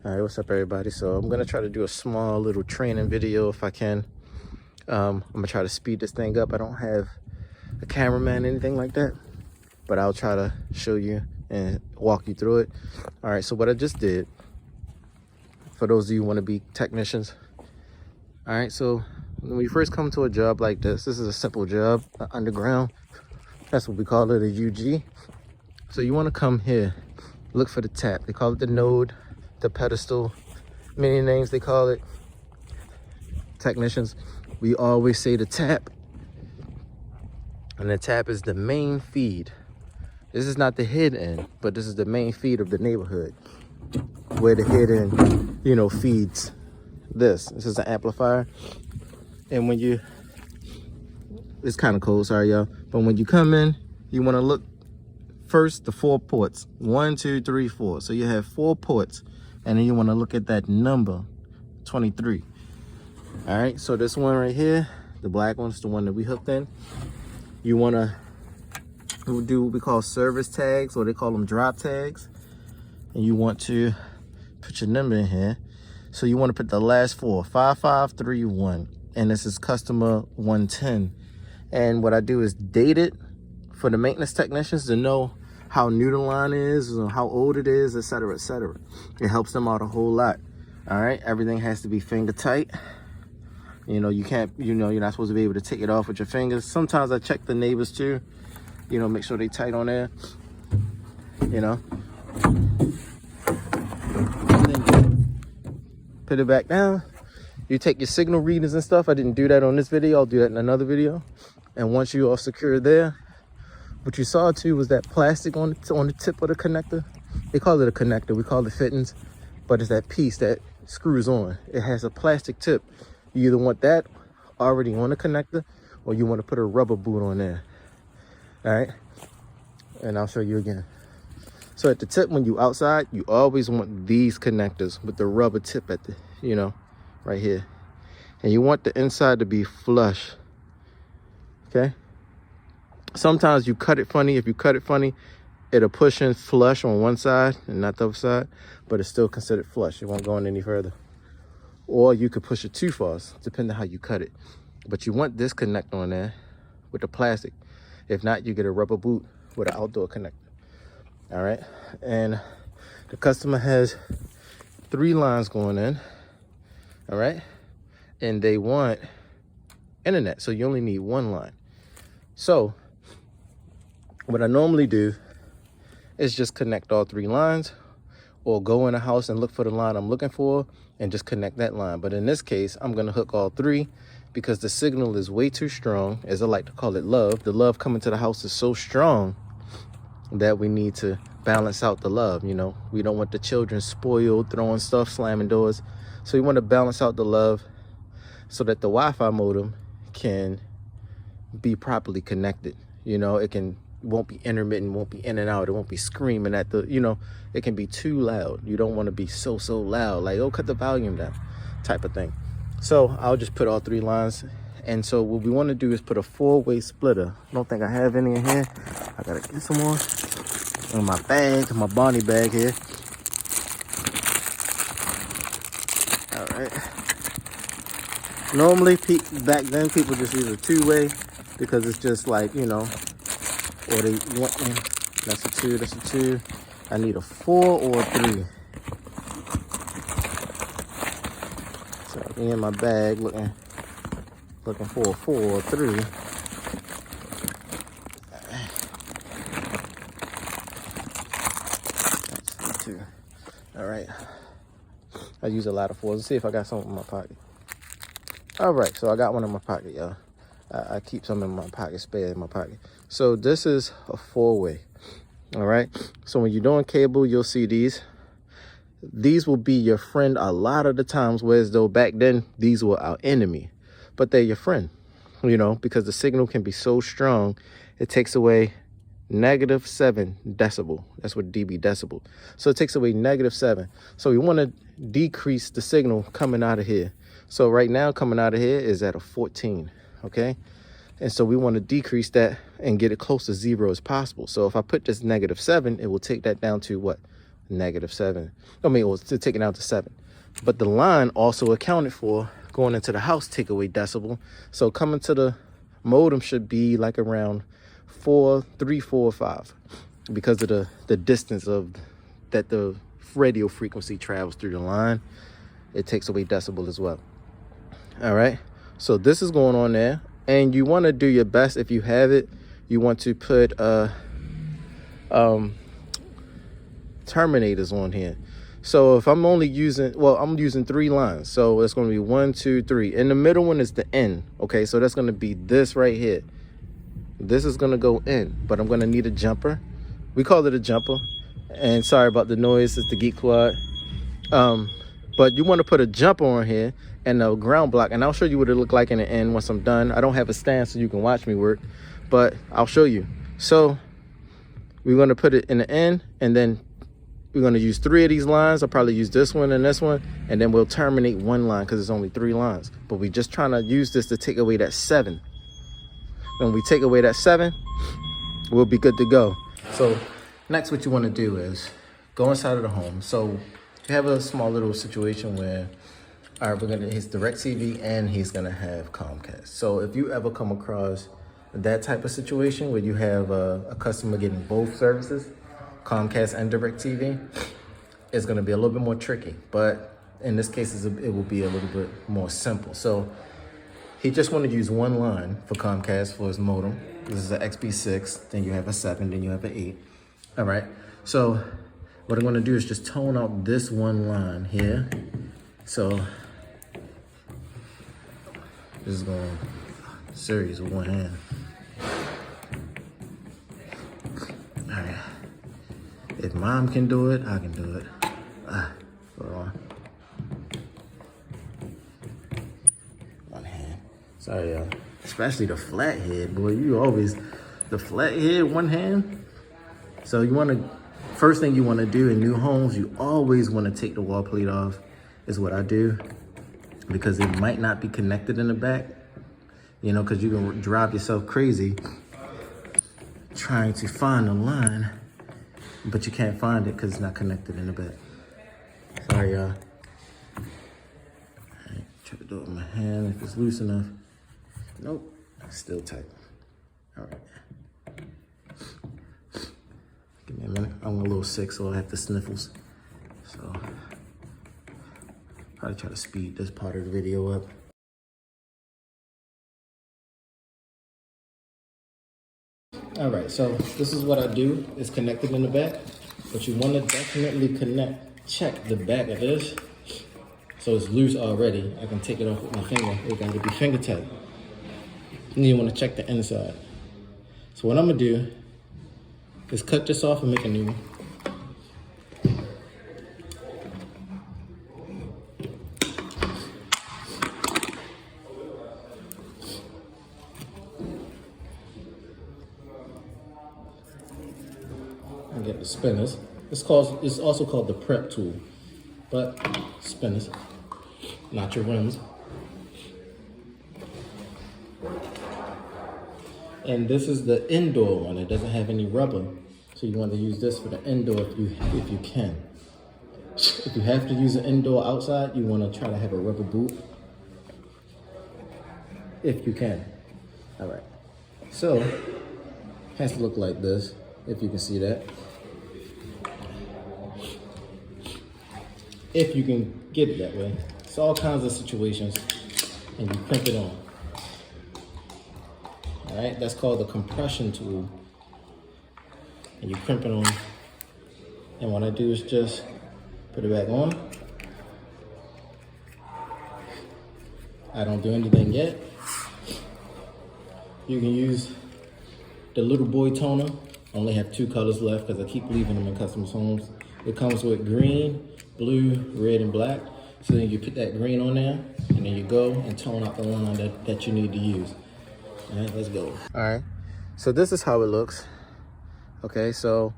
All right, what's up, everybody? So I'm gonna try to do a small little training video if I can. I'm gonna try to speed this thing up. I don't have a cameraman, anything like that, but I'll try to show you and walk you through it. All right, so what I just did, for those of you who want to be technicians. All right, so when we first come to a job like this is a simple job, underground. That's what we call it, a UG. So you want to come here, look for the tap. They call it the node, the pedestal, many names they call it. Technicians, we always say the tap, and the tap is the main feed. This is not the head end, but this is the main feed of the neighborhood, where the head end, feeds this. This is an amplifier, and when you, it's kind of cold, sorry y'all, but when you come in, you want to look first the 4 ports, 1, 2, 3, 4. So you have 4 ports, and then you want to look at that number 23. All right, so this one right here, the black one's the one that we hooked in. You want to do what we call service tags, or they call them drop tags, and you want to put your number in here. So you want to put the last 4, 5531, and this is customer 110. And what I do is date it for the maintenance technicians to know how new the line is, or how old it is, etc., etc. It helps them out a whole lot. All right, everything has to be finger tight. You can't, you're not supposed to be able to take it off with your fingers. Sometimes I check the neighbors too, make sure they tight on there, and then put it back down. You take your signal readings and stuff. I didn't do that on this video. I'll do that in another video. And once you are secure there, what you saw too was that plastic on the tip of the connector. They call it a connector, we call it fittings, but it's that piece that screws on. It has a plastic tip. You either want that already on the connector, or you want to put a rubber boot on there. All right, and I'll show you again. So at the tip, when you outside, you always want these connectors with the rubber tip at the, right here. And you want the inside to be flush, okay? Sometimes you cut it funny. If you cut it funny, it'll push in flush on one side and not the other side, but it's still considered flush. It won't go in any further. Or you could push it too far, depending on how you cut it. But you want this connector on there with the plastic. If not, you get a rubber boot with an outdoor connector. All right, and the customer has 3 lines going in, all right? And they want internet, so you only need 1 line. So what I normally do is just connect all 3 lines, or go in a house and look for the line I'm looking for and just connect that line. But in this case, I'm gonna hook all 3 because the signal is way too strong, as I like to call it, love. The love coming to the house is so strong that we need to balance out the love. We don't want the children spoiled, throwing stuff, slamming doors. So we want to balance out the love so that the Wi-Fi modem can be properly connected. Won't be intermittent, won't be in and out, it won't be screaming at the, it can be too loud. You don't want to be so loud, like, oh, cut the volume down type of thing. So I'll just put all 3 lines. And so what we want to do is put a 4-way splitter. I don't think I have any in here. I gotta get some more in my bag, my Bonnie bag here. All right. Normally, back then, people just use a 2-way because it's just like, or they want, that's a 2, that's a 2. I need a 4 or a 3. So me in my bag looking for a 4 or 3. That's 2. All right. I use a lot of 4s. Let's see if I got some in my pocket. All right, so I got one in my pocket, y'all. I keep some in my pocket, spare in my pocket. So this is a 4-way. All right. So when you're doing cable, you'll see these. These will be your friend a lot of the times, whereas though back then these were our enemy, but they're your friend, because the signal can be so strong, it takes away -7 decibel. That's what dB decibel. So it takes away -7. So we want to decrease the signal coming out of here. So right now coming out of here is at a 14, okay? And so we want to decrease that and get it close to 0 as possible. So if I put this -7, it will take that down to what? -7. I mean, it was taking out to 7. But the line also accounted for going into the house take away decibel. So coming to the modem should be like around 4, 3, 4, 5 because of the distance of that the radio frequency travels through the line. It takes away decibel as well. All right, so this is going on there, and you want to do your best. If you have it, you want to put terminators on here. So if I'm only using, well, I'm using 3 lines, so it's going to be 1, 2, 3. In the middle one is the N. Okay, so that's going to be this right here. This is going to go in, but I'm going to need a jumper. We call it a jumper. And sorry about the noise, it's the Geek Quad. But you want to put a jumper on here and a ground block, and I'll show you what it look like in the end once I'm done. I don't have a stand so you can watch me work, but I'll show you. So we're going to put it in the end, and then we're going to use 3 of these lines. I'll probably use this one and this one, and then we'll terminate 1 line because it's only 3 lines. But we're just trying to use this to take away that 7. When we take away that 7, we'll be good to go. So next, what you want to do is go inside of the home. So you have a small little situation where, all right, his DirecTV and he's going to have Comcast. So if you ever come across that type of situation where you have a customer getting both services, Comcast and DirecTV, it's going to be a little bit more tricky, but in this case it will be a little bit more simple. So he just wanted to use 1 line for Comcast for his modem. This is an XB6, then you have a 7, then you have an 8. All right, so what I'm going to do is just tone out this 1 line here. So this is going series with 1 hand. All right. If mom can do it, I can do it. Hold on. 1 hand. Sorry, y'all. Especially the flat head, boy. You always, the flat head, 1 hand. So you want to, first thing you want to do in new homes, you always want to take the wall plate off, is what I do. Because it might not be connected in the back. You know, because you can drive yourself crazy trying to find a line, but you can't find it because it's not connected in the back. Sorry, y'all. Alright, try to do it with my hand if it's loose enough. Nope, still tight. Alright. Give me a minute. I'm a little sick, so I have the sniffles. So, probably try to speed this part of the video up. All right, so this is what I do. It's connected in the back, but you want to definitely check the back of this. So it's loose already. I can take it off with my finger. It got to be finger tight. And you want to check the inside. So what I'm gonna do is cut this off and make a new one. And get the spinners. It's also called the prep tool, but spinners, not your rims. And this is the indoor one. It doesn't have any rubber, so you want to use this for the indoor if you can. If you have to use an indoor outside, you want to try to have a rubber boot if you can. All right. So it has to look like this, if you can see that. If you can get it that way. It's all kinds of situations, and you crimp it on. All right, that's called the compression tool. And you crimp it on. And what I do is just put it back on. I don't do anything yet. You can use the little boy toner. I only have 2 colors left because I keep leaving them in customers' homes. It comes with green, blue, red, and black. So then you put that green on there, and then you go and tone out the line that you need to use. All right, let's go. All right, so this is how it looks. Okay, so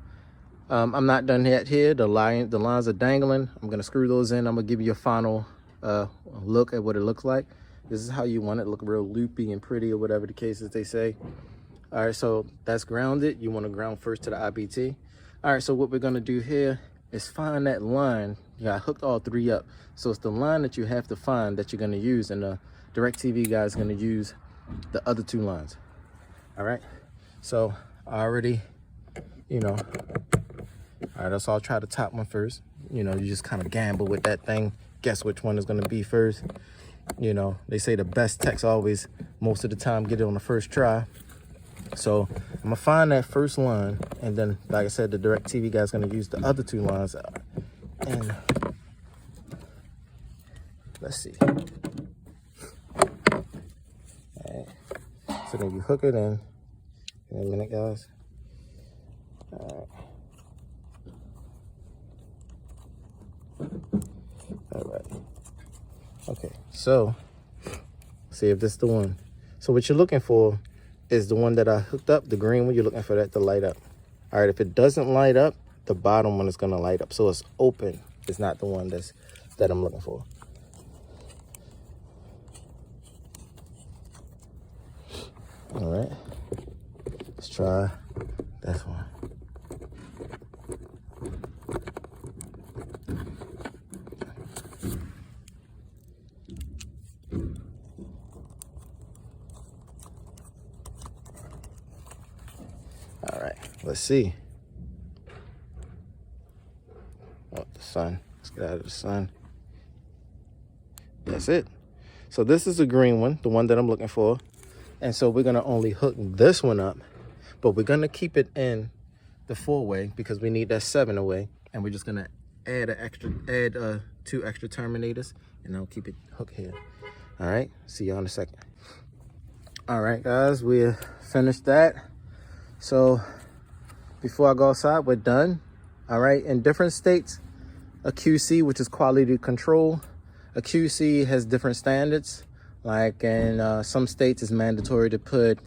I'm not done yet here. The lines are dangling. I'm gonna screw those in. I'm gonna give you a final look at what it looks like. This is how you want it, look real loopy and pretty, or whatever the case is they say. All right, so that's grounded. You want to ground first to the IBT. All right, so what we're gonna do here is find that line. Yeah, I hooked all three up. So it's the line that you have to find that you're gonna use, and the DirecTV guy is gonna use the other two lines. All right, so I already, you know, all right, so I'll try the top one first. You know, you just kind of gamble with that thing, guess which one is gonna be first. You know, they say the best techs always, most of the time, get it on the first try. So I'm gonna find that first line, and then, like I said, the DirecTV guy's gonna use the other two lines. And let's see. All right. So then you hook it in. Give me a minute, guys. All right. All right. Okay. So see if this is the one. So what you're looking for is the one that I hooked up, the green one. You're looking for that to light up. All right. If it doesn't light up, the bottom one is gonna light up. So it's open. It's not the one that I'm looking for. All right, let's try this one. All right, let's see. Oh, the sun. Let's get out of the sun. That's it. So this is the green one, the one that I'm looking for. And so we're gonna only hook this one up, but we're gonna keep it in the 4-way because we need that 7-away. And we're just gonna add two extra terminators, and I'll keep it hooked here. All right, see y'all in a second. All right, guys, we finished that. So before I go outside, we're done. All right, in different states, a QC, which is quality control, a QC has different standards. Like in some states, it's mandatory to put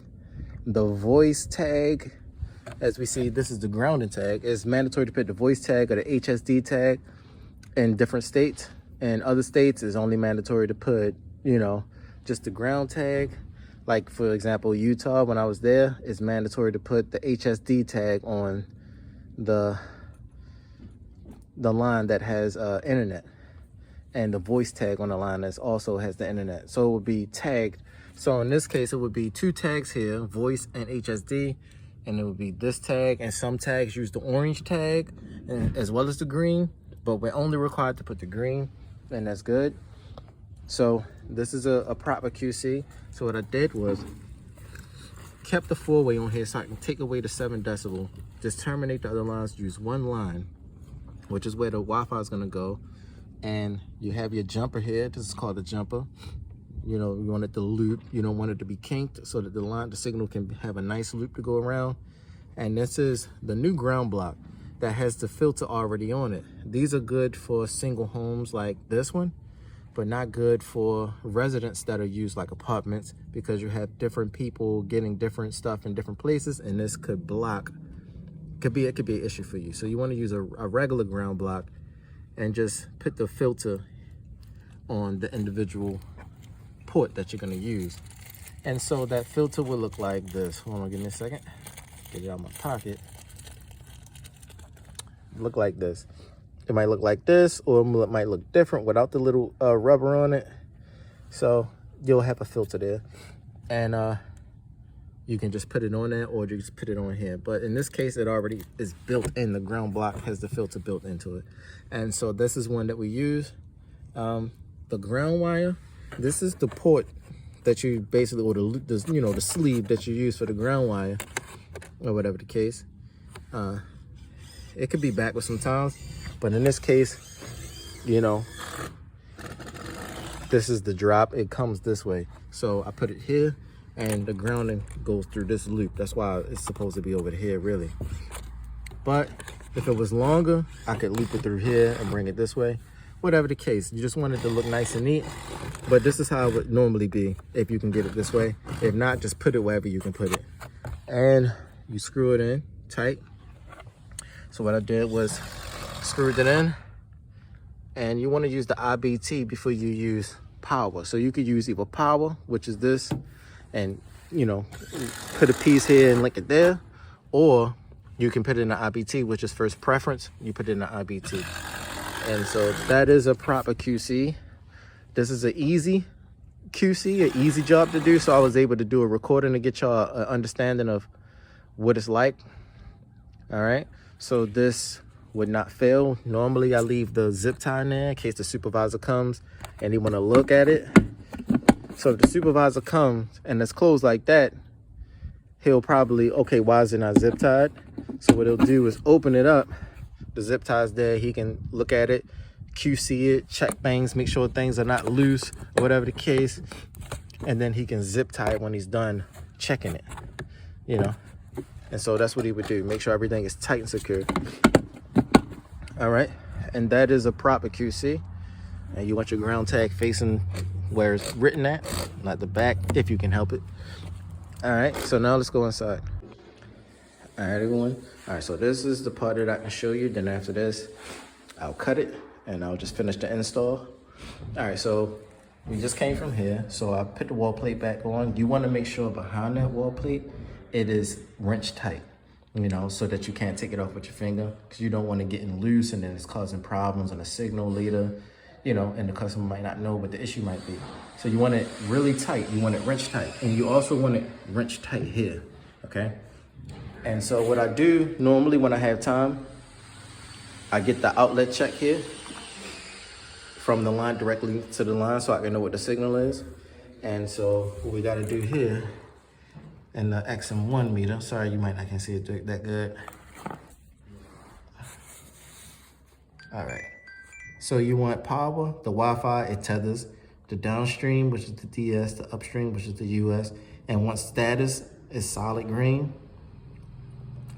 the voice tag. As we see, this is the grounding tag. It's mandatory to put the voice tag or the HSD tag in different states. In other states, it's only mandatory to put, you know, just the ground tag. Like, for example, Utah, when I was there, it's mandatory to put the HSD tag on the line that has internet, and the voice tag on the line that also has the internet. So it would be tagged. So in this case, it would be two tags here, voice and HSD, and it would be this tag. And some tags use the orange tag as well as the green, but we're only required to put the green, and that's good. So this is a proper QC. So what I did was kept the 4-way on here so I can take away the 7 decibel, just terminate the other lines, use one line, which is where the Wi-Fi is gonna go. And you have your jumper here. This is called a jumper. You know, you want it to loop. You don't want it to be kinked, so that the signal can have a nice loop to go around. And this is the new ground block that has the filter already on it. These are good for single homes like this one, but not good for residents that are used like apartments, because you have different people getting different stuff in different places, and this could block. It could be an issue for you. So you want to use a regular ground block and just put the filter on the individual port that you're gonna use. And so that filter will look like this. Hold on, give me a second. Get it out of my pocket. Look like this. It might look like this, or it might look different without the little rubber on it. So you'll have a filter there. And you can just put it on there, or you just put it on here. But in this case, it already is built in. The ground block has the filter built into it. And so this is one that we use. The ground wire, this is the port that you basically, or the sleeve that you use for the ground wire, or whatever the case. It could be backwards sometimes, but in this case, you know, this is the drop. It comes this way. So I put it here, and the grounding goes through this loop. That's why it's supposed to be over here, really. But if it was longer, I could loop it through here and bring it this way. Whatever the case, you just want it to look nice and neat. But this is how it would normally be if you can get it this way. If not, just put it wherever you can put it. And you screw it in tight. So what I did was screwed it in. And you want to use the IBT before you use power. So you could use either power, which is this, and, you know, put a piece here and link it there, or you can put it in the IBT, which is first preference. You put it in the IBT. And so that is a proper QC. This is an easy QC, an easy job to do. So I was able to do a recording to get y'all an understanding of what it's like. All right. So this would not fail. Normally I leave the zip tie in there in case the supervisor comes and they want to look at it. So if the supervisor comes and it's closed like that, he'll probably, okay, why is it not zip tied? So what he'll do is open it up. The zip tie's there. He can look at it, QC it, check things, make sure things are not loose or whatever the case. And then he can zip tie it when he's done checking it, you know? And so that's what he would do. Make sure everything is tight and secure. All right. And that is a proper QC. And you want your ground tag facing where it's written at, not the back, if you can help it. All right. So now let's go inside. All right, everyone. All right. So this is the part that I can show you. Then after this, I'll cut it and I'll just finish the install. All right. So we just came from here. So I put the wall plate back on. You want to make sure behind that wall plate, it is wrench tight, you know, so that you can't take it off with your finger, because you don't want it getting loose and then it's causing problems on a signal later, you know, and the customer might not know what the issue might be. So you want it really tight. You want it wrench tight. And you also want it wrench tight here, okay? And so what I do normally when I have time, I get the outlet check here from the line directly to the line so I can know what the signal is. And so what we got to do here, and the XM1 meter, sorry, you might not can see it that good. All right, so you want power, the Wi-Fi, it tethers, the downstream, which is the DS, the upstream, which is the US. And once status is solid green,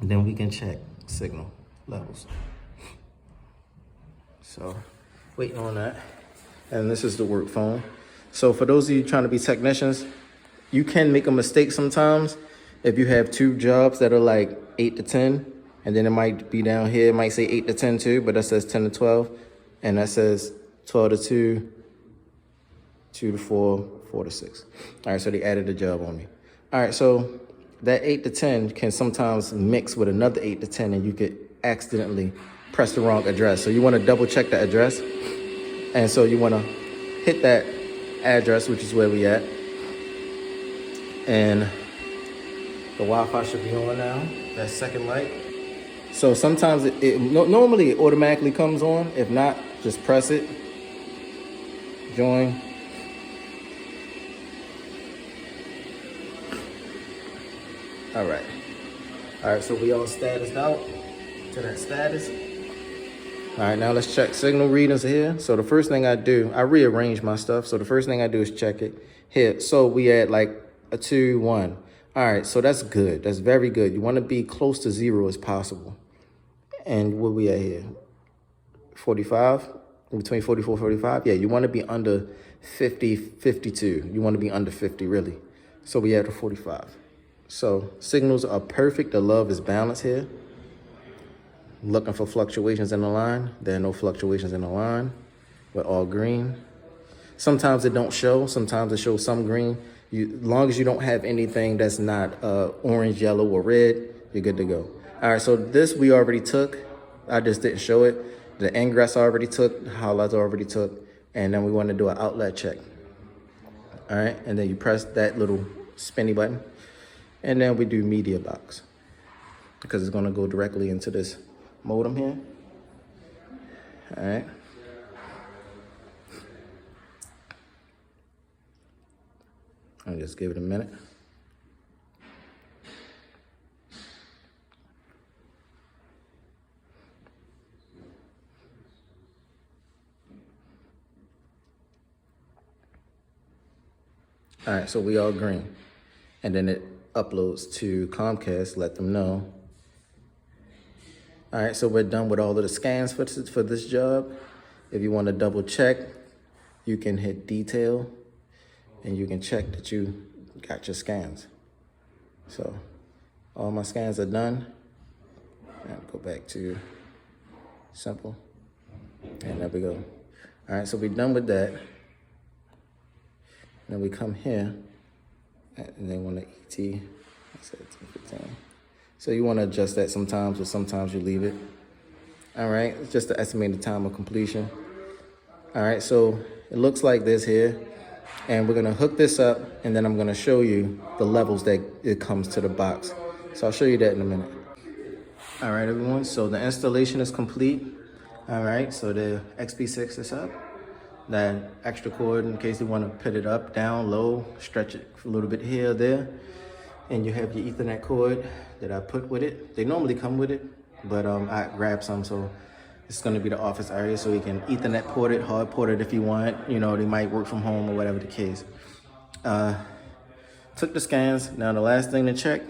then we can check signal levels. So waiting on that. And this is the work phone. So for those of you trying to be technicians, you can make a mistake sometimes if you have two jobs that are like 8 to 10, and then it might be down here, it might say 8 to 10 too, but that says 10 to 12, and that says 12 to 2, 2 to 4, 4 to 6. All right, so they added a job on me. All right, so that 8 to 10 can sometimes mix with another 8 to 10, and you could accidentally press the wrong address. So you want to double check the address, and so you want to hit that address, which is where we at. And the Wi-Fi should be on now, that second light. So sometimes normally it automatically comes on. If not, just press it, join. All right, so we all statused out to that status. All right, now let's check signal readings here. So the first thing I do, I rearrange my stuff. So the first thing I do is check it here. So we at like a 2, 1. All right, so that's good. That's very good. You want to be close to 0 as possible. And where we at here? 45, between 44, 45. Yeah, you want to be under 50, 52. You want to be under 50, really. So we at a 45. So signals are perfect. The love is balanced here. Looking for fluctuations in the line. There are no fluctuations in the line. We're all green. Sometimes it don't show. Sometimes it shows some green. As long as you don't have anything that's not orange, yellow, or red, you're good to go. All right, so this we already took. I just didn't show it. The ingress I already took, the highlights I already took, and then we want to do an outlet check. All right, and then you press that little spinny button, and then we do media box, because it's going to go directly into this modem here. All right. I'll just give it a minute. All right, so we all green. And then it uploads to Comcast, let them know. All right, so we're done with all of the scans for this job. If you want to double check, you can hit detail and you can check that you got your scans. So all my scans are done. I'll go back to simple, and there we go. All right, so we're done with that. Then we come here, and they want to ET. I said 10, 15. So you want to adjust that sometimes, or sometimes you leave it. All right, it's just to estimate the time of completion. All right, so it looks like this here. And we're gonna hook this up, and then I'm gonna show you the levels that it comes to the box. So I'll show you that in a minute. All right, everyone, so the installation is complete. All right, so the XP6 is up. That extra cord in case you want to put it up, down, low, stretch it a little bit here or there. And you have your Ethernet cord that I put with it. They normally come with it, but I grabbed some, so it's gonna be the office area, so you can Ethernet port it, hard port it if you want. You know, they might work from home or whatever the case. Took the scans. Now the last thing to check,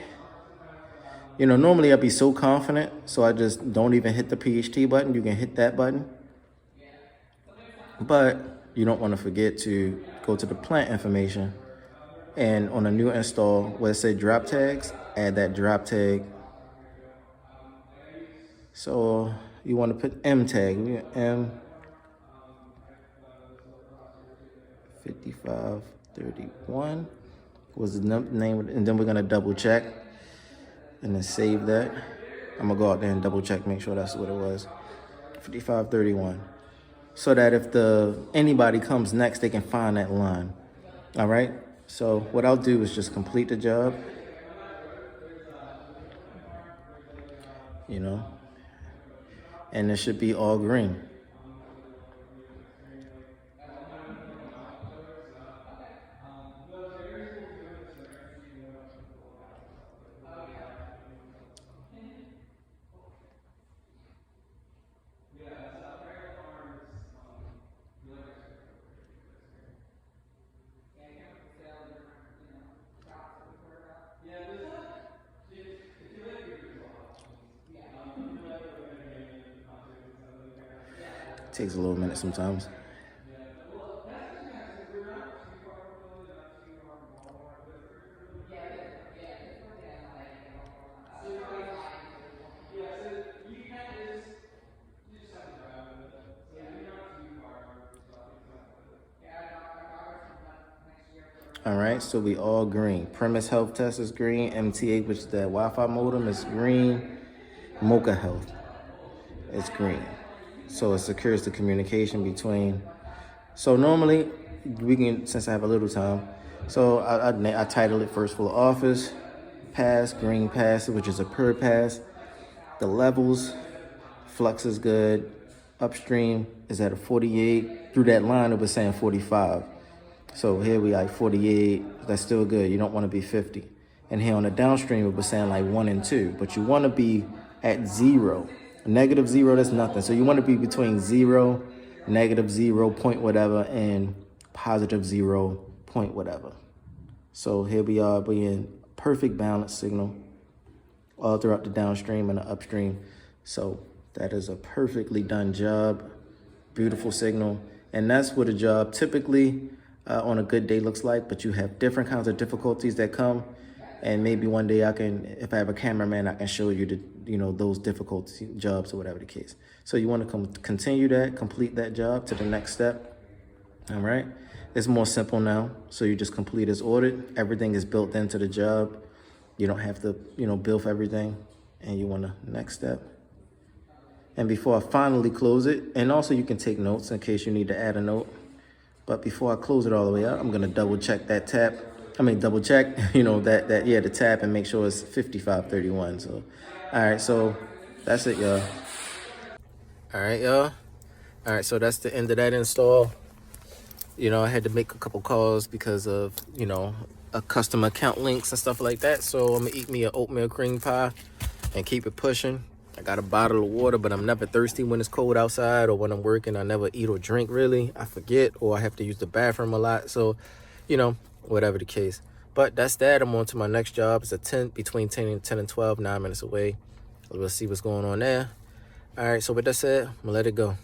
you know, normally I'd be so confident, so I just don't even hit the PHT button. You can hit that button. But you don't want to forget to go to the plant information, and on a new install where it said drop tags, add that drop tag. So you want to put M tag, M 5531 was the name, and then we're gonna double check and then save that. I'm gonna go out there and double check, make sure that's what it was, 5531. So that if anybody comes next, they can find that line. All right, so what I'll do is just complete the job, you know, and it should be all green. Takes a little minute sometimes. All right, so we all green. Premise Health Test is green. MTA, which is the Wi-Fi modem, is green. Mocha Health is green. So it secures the communication between. So normally we can, since I have a little time, so I title it First Floor Office, pass, green pass, which is a per pass. The levels, flux is good. Upstream is at a 48. Through that line, it was saying 45. So here we like 48, that's still good. You don't want to be 50. And here on the downstream, it was saying like 1 and 2, but you want to be at 0. -0, that's nothing. So you want to be between 0, -0, point whatever, and +0, point whatever. So here we are being perfect balance signal all throughout the downstream and the upstream. So that is a perfectly done job. Beautiful signal. And that's what a job typically on a good day looks like, but you have different kinds of difficulties that come, and maybe one day I can, if I have a cameraman, I can show you those difficult jobs or whatever the case. So you want to continue that, complete that job to the next step. All right, it's more simple now. So you just complete as ordered. Everything is built into the job. You don't have to bill for everything, and you want to next step. And before I finally close it, and also you can take notes in case you need to add a note. But before I close it all the way out, I'm gonna double check that tap. Double check, the tap, and make sure it's 5531. So, all right, so that's it, y'all. All right, y'all. All right, so that's the end of that install. I had to make a couple calls because of, a custom account links and stuff like that. So I'm gonna eat me an oatmeal cream pie and keep it pushing. I got a bottle of water, but I'm never thirsty when it's cold outside, or when I'm working. I never eat or drink, really. I forget, or I have to use the bathroom a lot. So, whatever the case. But that's that. I'm on to my next job. It's between 10 and 12, 9 minutes away. We'll see what's going on there. All right, so with that said, I'm gonna let it go.